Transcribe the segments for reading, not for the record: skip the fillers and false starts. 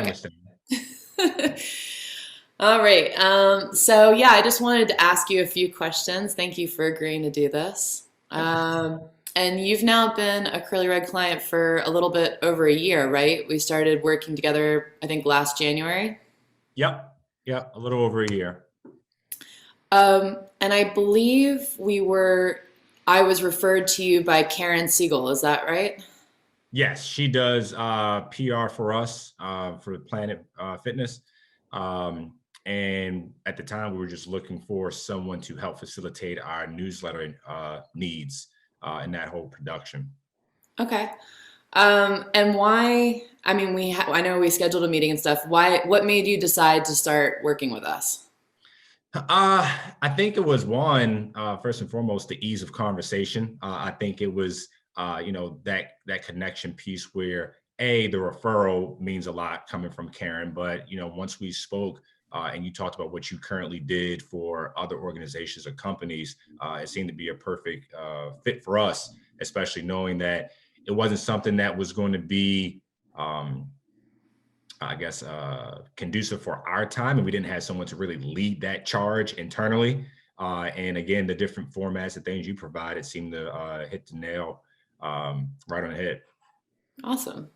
Okay. understand. All right. So yeah, I just wanted to ask you a few questions. Thank you for agreeing to do this. Yep. And you've now been a CurlyRed client for a little bit over a year, right? We started working together, I think, last January. Yep. Yep. A little over a year. And I believe I was referred to you by Karen Siegel. Is that right? Yes, she does PR for us for Planet Fitness. Um, and at the time, we were just looking for someone to help facilitate our newsletter needs in that whole production. Okay. And why? I mean, I know we scheduled a meeting and stuff. What made you decide to start working with us? I think it was one, first and foremost, the ease of conversation. I think it was, that connection piece where the referral means a lot coming from Karen, but once we spoke and you talked about what you currently did for other organizations or companies, it seemed to be a perfect fit for us, especially knowing that it wasn't something that was going to be um, I guess, conducive for our time, and we didn't have someone to really lead that charge internally. And again, the different formats and things you provided seem to hit the nail right on the head. Awesome.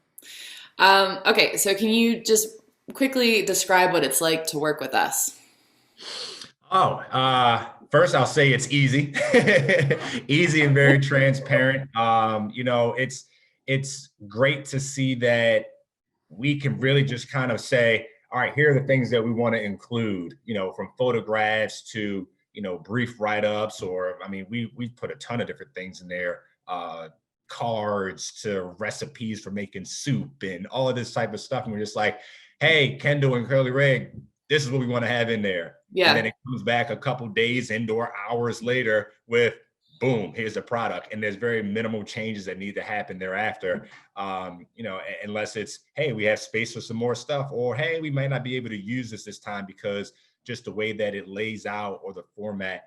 Okay, so can you just quickly describe what it's like to work with us? Oh, first I'll say it's easy, easy and very transparent. It's great to see that we can really just kind of say, all right, here are the things that we want to include, from photographs to, brief write-ups, or I mean, we put a ton of different things in there, cards to recipes for making soup and all of this type of stuff. And we're just like, hey, Kendall and CurlyRed, this is what we want to have in there. And then Yeah. it comes back a couple days and/or hours later with boom, here's the product. And there's very minimal changes that need to happen thereafter. Unless it's, hey, we have space for some more stuff, or hey, we might not be able to use this time because just the way that it lays out or the format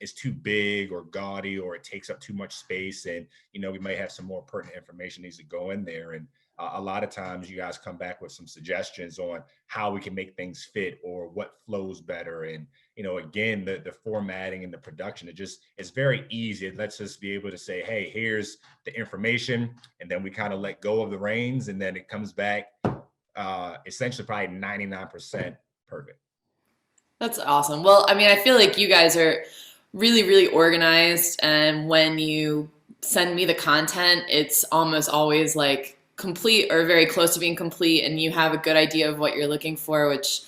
is too big or gaudy, or it takes up too much space. And, we might have some more pertinent information needs to go in there. And a lot of times you guys come back with some suggestions on how we can make things fit or what flows better. And, again, the formatting and the production, it's very easy. It lets us be able to say, hey, here's the information. And then we kind of let go of the reins, and then it comes back essentially probably 99% perfect. That's awesome. Well, I mean, I feel like you guys are really, really organized, and when you send me the content, it's almost always like complete or very close to being complete, and you have a good idea of what you're looking for, which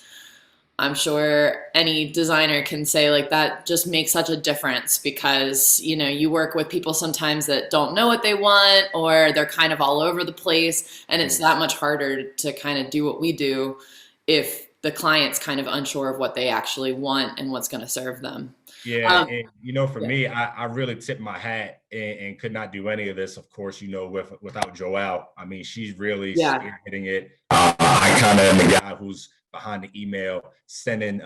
I'm sure any designer can say like that just makes such a difference because, you work with people sometimes that don't know what they want or they're kind of all over the place, and it's that much harder to kind of do what we do if the client's kind of unsure of what they actually want and what's going to serve them. Yeah, Um, and for yeah. me, I really tip my hat and could not do any of this, of course, without Joelle. I mean, she's really Yeah. spearheading it. I kind of am the guy who's behind the email, sending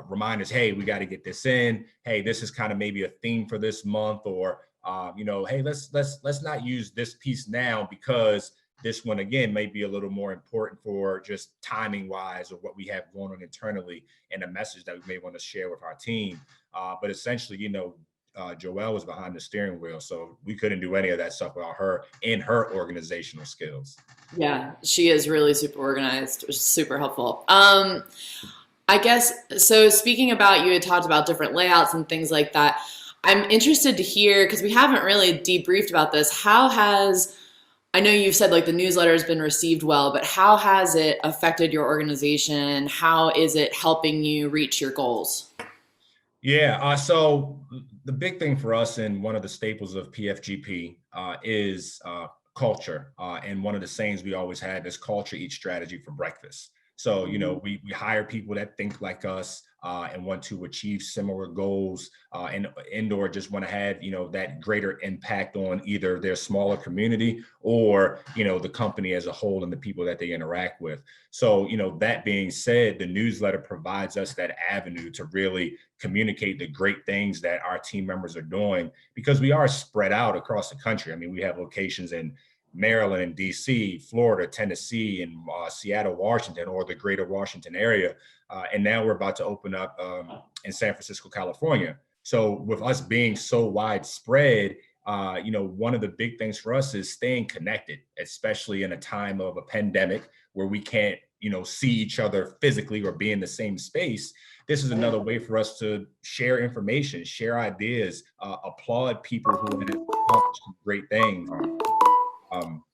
reminders. Hey, we got to get this in. Hey, this is kind of maybe a theme for this month, or hey, let's not use this piece now because this one again may be a little more important for just timing wise or what we have going on internally and a message that we may want to share with our team. But essentially, Joelle was behind the steering wheel, so we couldn't do any of that stuff without her and her organizational skills. Yeah, she is really super organized, which is super helpful. I guess so. Speaking about, you had talked about different layouts and things like that. I'm interested to hear because we haven't really debriefed about this. I know you've said like the newsletter has been received well, but how has it affected your organization? How is it helping you reach your goals? Yeah. So the big thing for us and one of the staples of PFGP is culture. And one of the sayings we always had is culture eats strategy for breakfast. So, we hire people that think like us and want to achieve similar goals and or just want to have, that greater impact on either their smaller community or, the company as a whole and the people that they interact with. So, that being said, the newsletter provides us that avenue to really communicate the great things that our team members are doing because we are spread out across the country. I mean, we have locations in Maryland and DC, Florida, Tennessee, and Seattle, Washington, or the greater Washington area. And now we're about to open up in San Francisco, California. So with us being so widespread, one of the big things for us is staying connected, especially in a time of a pandemic where we can't, see each other physically or be in the same space. This is another way for us to share information, share ideas, applaud people who have accomplished great things.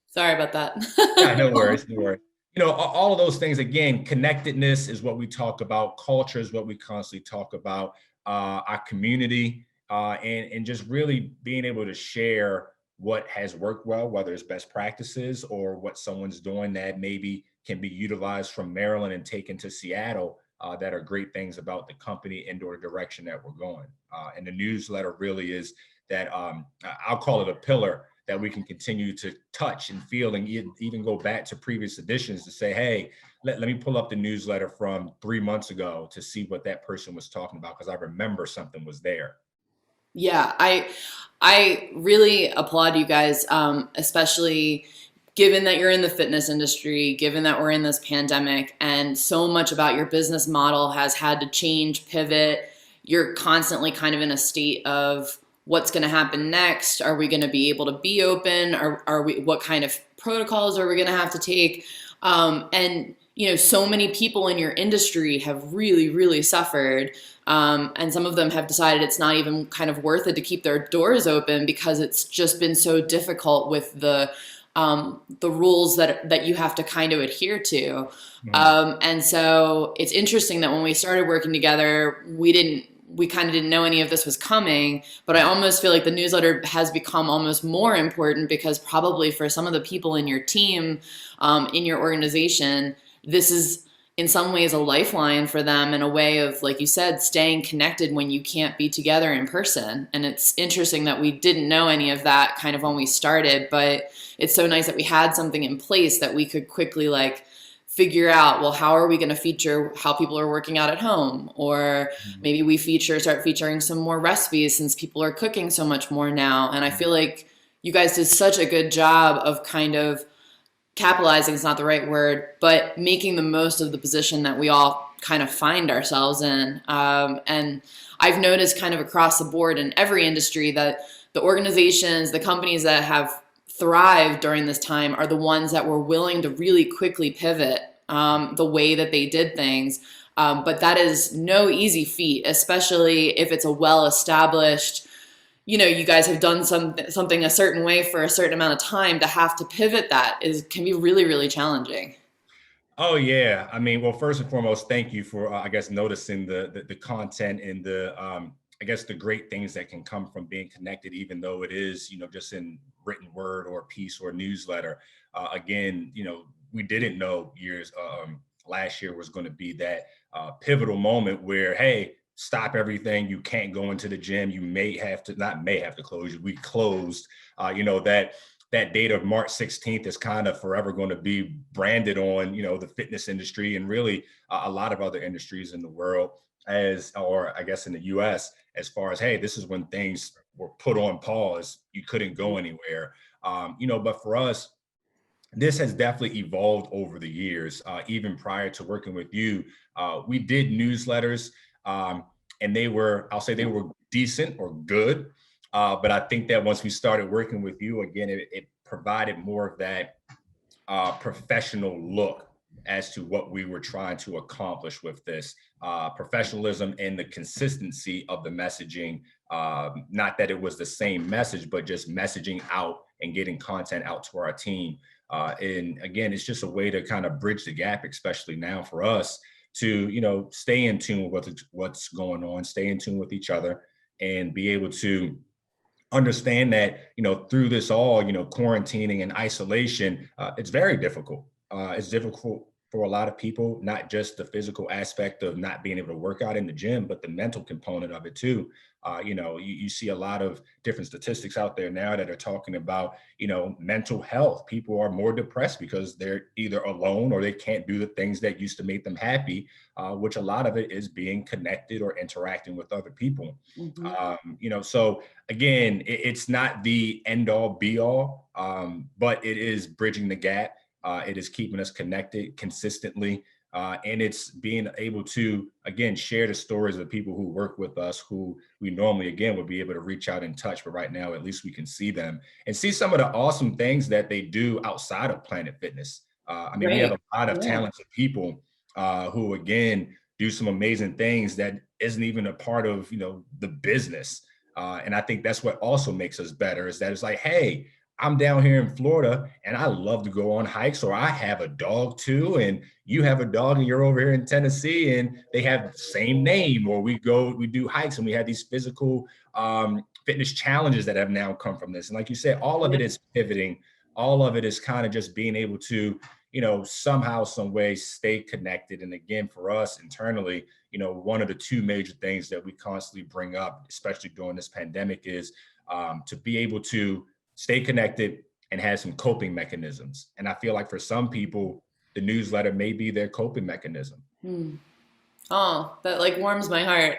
Sorry about that. Yeah, no worries, no worries. All of those things, again, connectedness is what we talk about. Culture is what we constantly talk about. Our community, and just really being able to share what has worked well, whether it's best practices or what someone's doing that maybe can be utilized from Maryland and taken to Seattle, that are great things about the company and or direction that we're going. And the newsletter really is that, I'll call it a pillar that we can continue to touch and feel, and even go back to previous editions to say, hey, let me pull up the newsletter from 3 months ago to see what that person was talking about, because I remember something was there. Yeah, I really applaud you guys, especially given that you're in the fitness industry, given that we're in this pandemic, and so much about your business model has had to change, pivot. You're constantly kind of in a state of what's going to happen next. Are we going to be able to be open? Are we? What kind of protocols are we going to have to take? And so many people in your industry have really, really suffered. And some of them have decided it's not even kind of worth it to keep their doors open because it's just been so difficult with the rules that you have to kind of adhere to. And so it's interesting that when we started working together, we kind of didn't know any of this was coming, but I almost feel like the newsletter has become almost more important because probably for some of the people in your team, in your organization, this is in some ways a lifeline for them and a way of, like you said, staying connected when you can't be together in person. And it's interesting that we didn't know any of that kind of when we started, but it's so nice that we had something in place that we could quickly figure out, well, how are we going to feature how people are working out at home? Or maybe we start featuring some more recipes since people are cooking so much more now. And I feel like you guys did such a good job of kind of capitalizing, is not the right word, but making the most of the position that we all kind of find ourselves in. And I've noticed kind of across the board in every industry that the organizations, the companies that have thrived during this time are the ones that were willing to really quickly pivot the way that they did things. But that is no easy feat, especially if it's a well-established, you guys have done something a certain way for a certain amount of time. To have to pivot can be really, really challenging. Oh yeah, I mean, well, first and foremost, thank you for I guess noticing the content and the I guess the great things that can come from being connected, even though it is just in written word or piece or newsletter. Again, we didn't know last year was going to be that pivotal moment where, hey, stop everything. You can't go into the gym. You not may have to close. We closed. That date of March 16th is kind of forever going to be branded on, the fitness industry and really a lot of other industries in the world or I guess in the US, as far as, hey, this is when things were put on pause. You couldn't go anywhere. But for us, this has definitely evolved over the years. Even prior to working with you, we did newsletters, and I'll say they were decent or good. But I think that once we started working with you again, it provided more of that professional look as to what we were trying to accomplish with this professionalism and the consistency of the messaging. Not that it was the same message, but just messaging out and getting content out to our team. And again, it's just a way to kind of bridge the gap, especially now for us to, stay in tune with what's going on, stay in tune with each other, and be able to understand that, through this all, quarantining and isolation, it's very difficult. It's difficult for a lot of people, not just the physical aspect of not being able to work out in the gym, but the mental component of it too. You see a lot of different statistics out there now that are talking about, mental health. People are more depressed because they're either alone or they can't do the things that used to make them happy, which a lot of it is being connected or interacting with other people. Mhm. So again, it's not the end all be all, but it is bridging the gap. It is keeping us connected consistently. And it's being able to, again, share the stories of people who work with us, who we normally, again, would be able to reach out and touch. But right now, at least we can see them and see some of the awesome things that they do outside of Planet Fitness. We have Right. a lot of Yeah. talented people who, again, do some amazing things that isn't even a part of, the business. And I think that's what also makes us better, is that it's like, hey, I'm down here in Florida and I love to go on hikes, or I have a dog too, and you have a dog and you're over here in Tennessee and they have the same name, or we do hikes and we have these physical fitness challenges that have now come from this. And like you said, all of it is pivoting. All of it is kind of just being able to, somehow, some way stay connected. And again, for us internally, one of the two major things that we constantly bring up, especially during this pandemic, is to be able to stay connected and have some coping mechanisms. And I feel like for some people, the newsletter may be their coping mechanism. Hmm. Oh, that like warms my heart.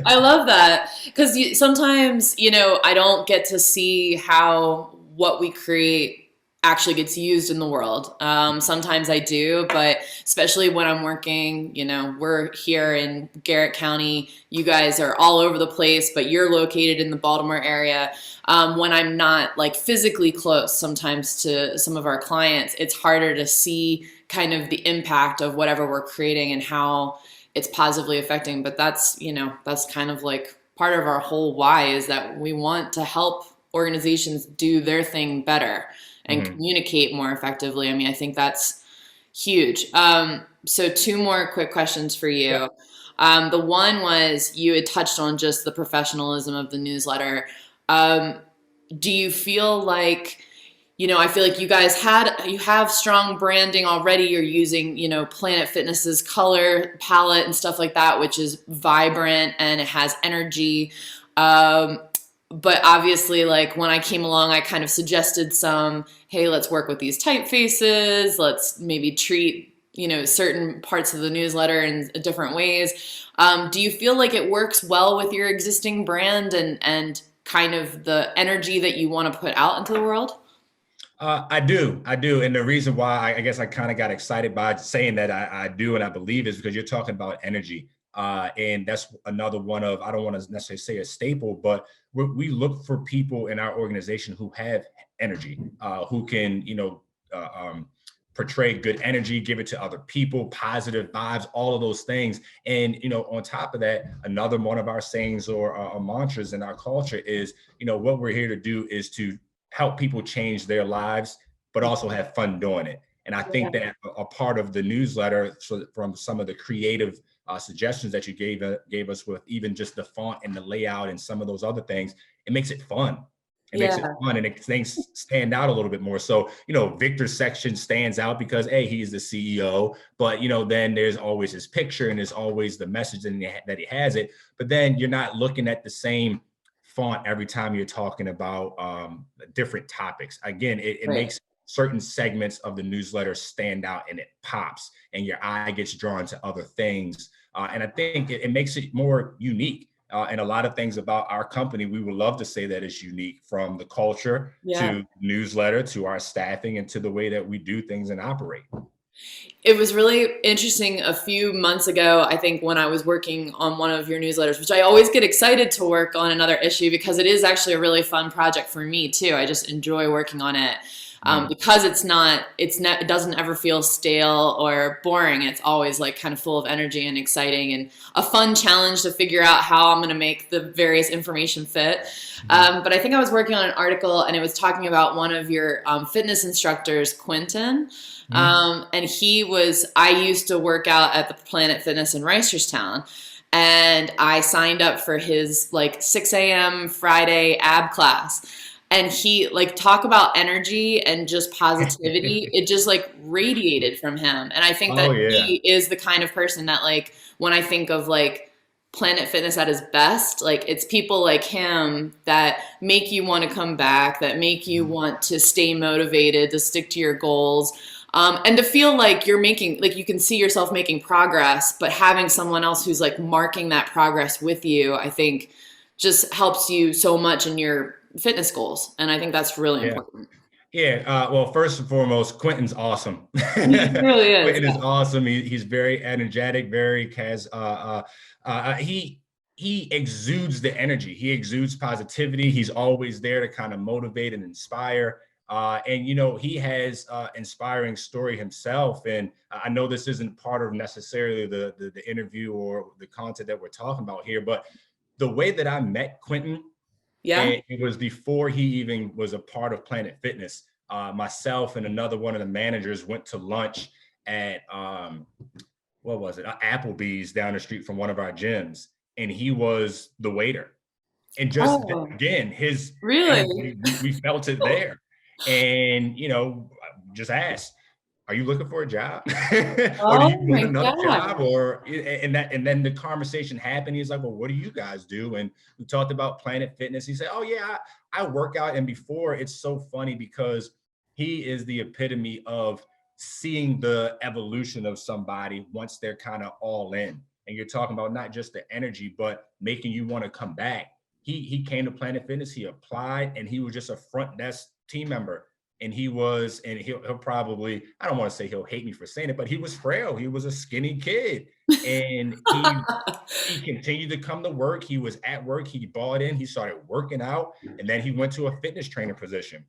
I love that because sometimes, I don't get to see how what we create actually gets used in the world. Sometimes I do, but especially when I'm working, we're here in Garrett County. You guys are all over the place, but you're located in the Baltimore area. When I'm not like physically close sometimes to some of our clients, it's harder to see kind of the impact of whatever we're creating and how it's positively affecting. But that's kind of like part of our whole why, is that we want to help organizations do their thing better and communicate more effectively. I think that's huge. So two more quick questions for Yeah. you. The one was, you had touched on just the professionalism of the newsletter. Do you feel like, I feel like you guys you have strong branding already. You're using, Planet Fitness's color palette and stuff like that, which is vibrant and it has energy. But obviously, like when I came along, I kind of suggested hey, let's work with these typefaces. Let's maybe treat, certain parts of the newsletter in different ways. Do you feel like it works well with your existing brand and kind of the energy that you want to put out into the world? I do. And the reason why I guess I kind of got excited by saying that I do and I believe is because you're talking about energy. And that's another one of, I don't want to necessarily say a staple, but we look for people in our organization who have energy, who can, portray good energy, give it to other people, positive vibes, all of those things. And, on top of that, another one of our sayings or our mantras in our culture is, what we're here to do is to help people change their lives, but also have fun doing it. And I think that a part of the newsletter, so from some of the creative suggestions that you gave us with even just the font and the layout and some of those other things, it makes it fun. It makes it fun and things stand out a little bit more. So, Victor's section stands out because he's the CEO, but then there's always his picture and there's always the message that he has it. But then you're not looking at the same font every time you're talking about different topics. Again, it makes certain segments of the newsletter stand out and it pops and your eye gets drawn to other things. And I think it makes it more unique. And a lot of things about our company, we would love to say that it's unique, from the culture to newsletter to our staffing and to the way that we do things and operate. It was really interesting a few months ago, I think, when I was working on one of your newsletters, which I always get excited to work on another issue because it is actually a really fun project for me too. I just enjoy working on it. Because it doesn't ever feel stale or boring. It's always like kind of full of energy and exciting and a fun challenge to figure out how I'm going to make the various information fit. But I think I was working on an article and it was talking about one of your fitness instructors, Quentin. And I used to work out at the Planet Fitness in Reisterstown. And I signed up for his like 6 a.m. Friday ab class. and he like talk about energy and just positivity. It just like radiated from him. And I think Oh that yeah. he is the kind of person that like when I think of like Planet Fitness at his best, like it's people like him that make you want to come back, that make you want to stay motivated, to stick to your goals. And to feel like you're making, like you can see yourself making progress, but having someone else who's like marking that progress with you, I think just helps you so much in your fitness goals. And I think that's really Yeah. important. Yeah, well, first and foremost, Quentin's awesome. He really is. Quentin is awesome. He's very energetic, very he exudes the energy. He exudes positivity. He's always there to kind of motivate and inspire. And you know, he has inspiring story himself. And I know this isn't part of necessarily the interview or the content that we're talking about here, but the way that I met Quentin, Yeah. and it was before he even was a part of Planet Fitness. Myself and another one of the managers went to lunch at what was it? Applebee's down the street from one of our gyms, and he was the waiter. And just Oh, again, his really? energy, we felt it there. And you know, just asked, are you looking for a job? Or do you Oh want my another job? God. Or and then the conversation happened. He's like, well, what do you guys do? And we talked about Planet Fitness. He said, oh yeah, I work out. And before, it's so funny because he is the epitome of seeing the evolution of somebody once they're kind of all in. And you're talking about not just the energy, but making you want to come back. He came to Planet Fitness, he applied, and he was just a front desk team member. And he was, and he'll probably, I don't want to say he'll hate me for saying it, but he was frail. He was a skinny kid. And he continued to come to work. He was at work. He bought in. He started working out, and then he went to a fitness trainer position.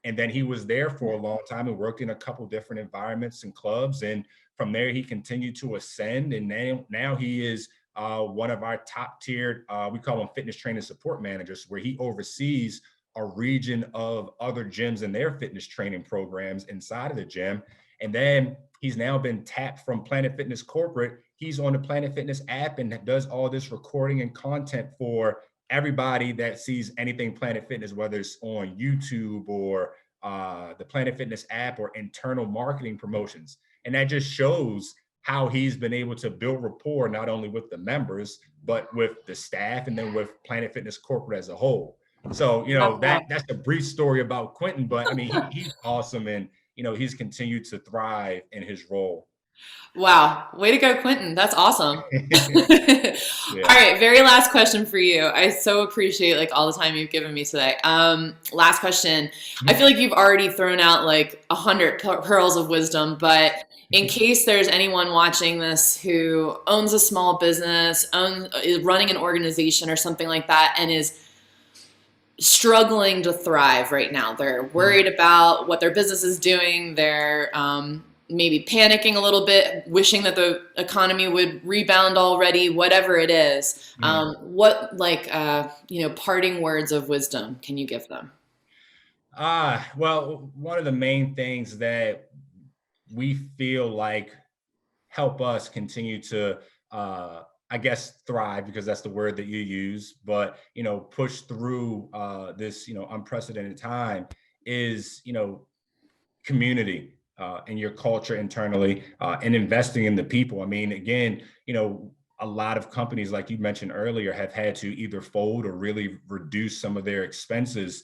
And then he was there for a long time and worked in a couple different environments and clubs. And from there, he continued to ascend. And now he is one of our top tiered, we call them fitness training support managers, where he oversees a region of other gyms and their fitness training programs inside of the gym. And then he's now been tapped from Planet Fitness Corporate. He's on the Planet Fitness app and does all this recording and content for everybody that sees anything Planet Fitness, whether it's on YouTube or the Planet Fitness app or internal marketing promotions. And that just shows how he's been able to build rapport, not only with the members, but with the staff and then with Planet Fitness Corporate as a whole. So, you know, Wow. that's a brief story about Quentin, but I mean, he's awesome. And, you know, he's continued to thrive in his role. Wow. Way to go, Quentin. That's awesome. All Yeah. right, very last question for you. I so appreciate like all the time you've given me today. Last question. I feel like you've already thrown out like 100 pearls of wisdom, but in case there's anyone watching this who owns a small business, is running an organization or something like that, and is struggling to thrive right now. They're worried about what their business is doing. They're maybe panicking a little bit, wishing that the economy would rebound already, whatever it is. What like parting words of wisdom can you give them? Well, one of the main things that we feel like help us continue to I guess thrive, because that's the word that you use, but you know, push through this, you know, unprecedented time is, you know, community and your culture internally and investing in the people. I mean, again, you know, a lot of companies, like you mentioned earlier, have had to either fold or really reduce some of their expenses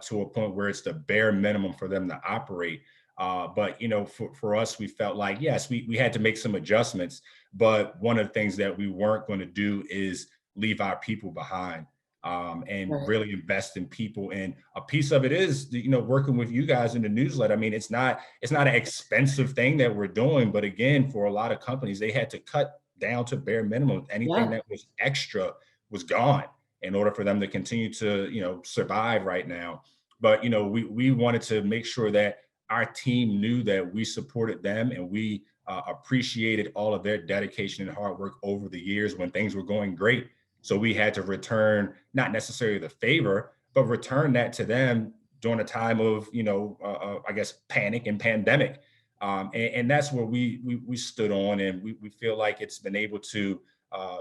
to a point where it's the bare minimum for them to operate. But you know, for us, we felt like yes, we had to make some adjustments. But one of the things that we weren't going to do is leave our people behind and Right. really invest in people. And a piece of it is, you know, working with you guys in the newsletter. I mean, it's not an expensive thing that we're doing, but again, for a lot of companies, they had to cut down to bare minimum. Anything Yeah. that was extra was gone in order for them to continue to, you know, survive right now. But you know, we wanted to make sure that our team knew that we supported them and we appreciated all of their dedication and hard work over the years when things were going great. So we had to return not necessarily the favor, but return that to them during a time of, you know, I guess panic and pandemic. And that's where we stood on, and we feel like it's been able to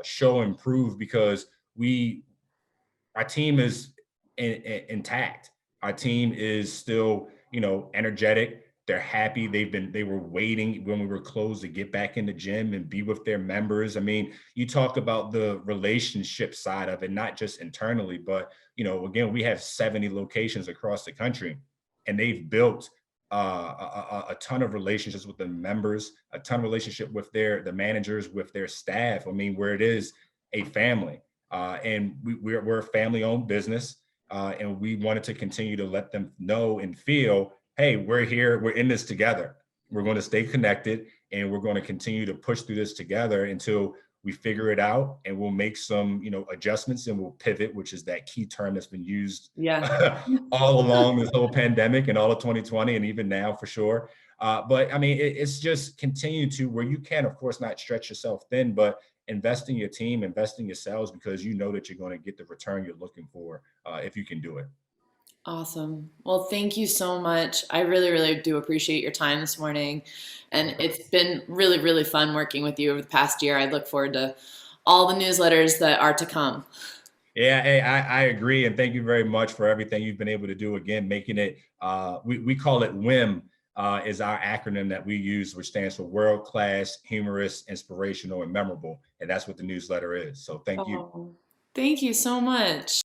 show and prove because our team is intact. Our team is still, energetic. They're happy. They were waiting when we were closed to get back in the gym and be with their members. I mean, you talk about the relationship side of it, not just internally, but, again, we have 70 locations across the country, and they've built a ton of relationships with the members, a ton of relationship with the managers, with their staff. I mean, where it is a family, and we're a family-owned business, and we wanted to continue to let them know and feel, hey, we're here, we're in this together. We're going to stay connected, and we're going to continue to push through this together until we figure it out, and we'll make some, adjustments, and we'll pivot, which is that key term that's been used Yeah. all along this whole pandemic and all of 2020, and even now for sure. But I mean, it's just continue to where you can, of course, not stretch yourself thin, but invest in your team, invest in yourselves, because you know that you're going to get the return you're looking for if you can do it. Awesome. Well, thank you so much. I really, really do appreciate your time this morning. And it's been really, really fun working with you over the past year. I look forward to all the newsletters that are to come. Yeah, hey, I agree. And thank you very much for everything you've been able to do. Again, making it, we call it WIM, is our acronym that we use, which stands for World Class, Humorous, Inspirational, and Memorable. And that's what the newsletter is. So thank you. Oh, thank you so much.